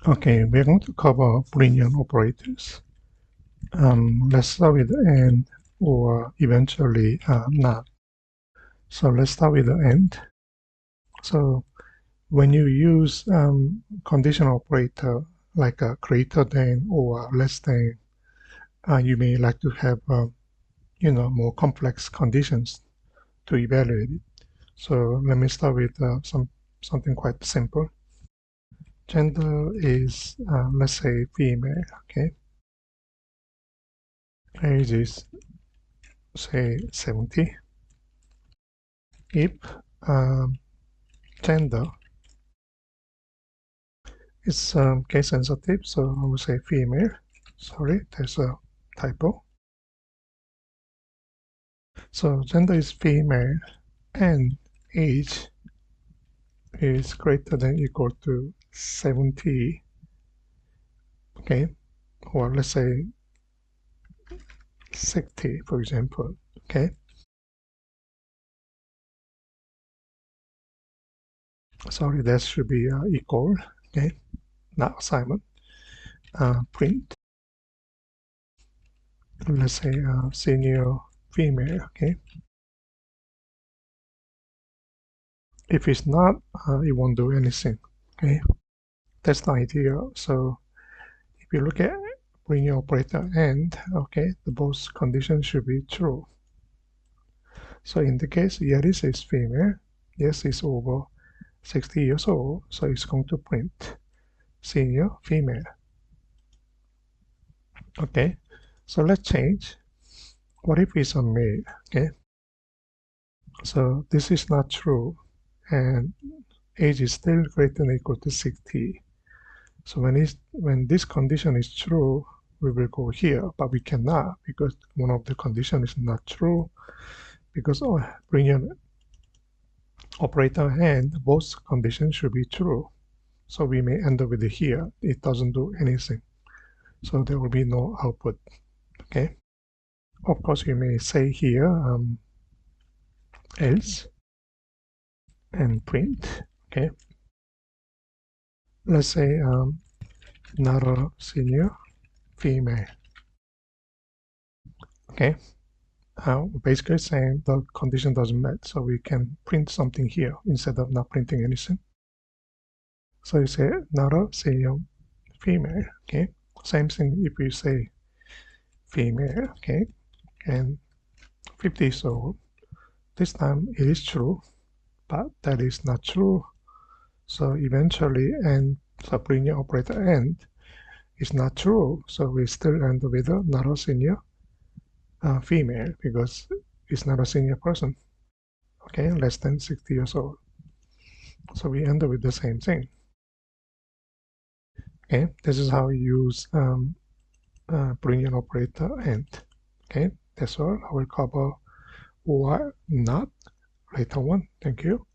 Okay, we're going to cover Boolean operators. Let's start with and or eventually not. So let's start with the and. So when you use conditional operator like a greater than or less than, you may like to have more complex conditions to evaluate it. So let me start with something quite simple. Gender is let's say female. Okay, age is say 70. If um, gender is case sensitive, so I will say female. Sorry, there's a typo. So gender is female and age is greater than equal to 70. Okay, or let's say 60, for example. Okay, sorry, that should be equal. Okay, not assignment. Print. Let's say senior female. Okay, if it's not, it won't do anything. Okay, that's the idea. So if you look at bring your operator and, okay, the both conditions should be true. So in the case, Yaris is female, yes, is over 60 years old, so it's going to print senior female. Okay, so let's change. What if it's a male? Okay, so this is not true, and age is still greater than or equal to 60. So when this condition is true, we will go here, but we cannot because one of the conditions is not true because Boolean operator and both conditions should be true. So we may end up with here. It doesn't do anything. So there will be no output. Okay. Of course, you may say here else and print. Okay. Let's say not a senior female. Okay. Basically saying the condition doesn't match, so we can print something here instead of not printing anything. So you say not a senior female. Okay. Same thing if you say female. Okay. And 50, so this time it is true, but that is not true. So eventually, and so Boolean operator and is not true. So we still end with a not a senior female because it's not a senior person. Okay, less than 60 years old. So we end up with the same thing. Okay, this is how we use Boolean operator and. Okay, that's all. I will cover or not later on. Thank you.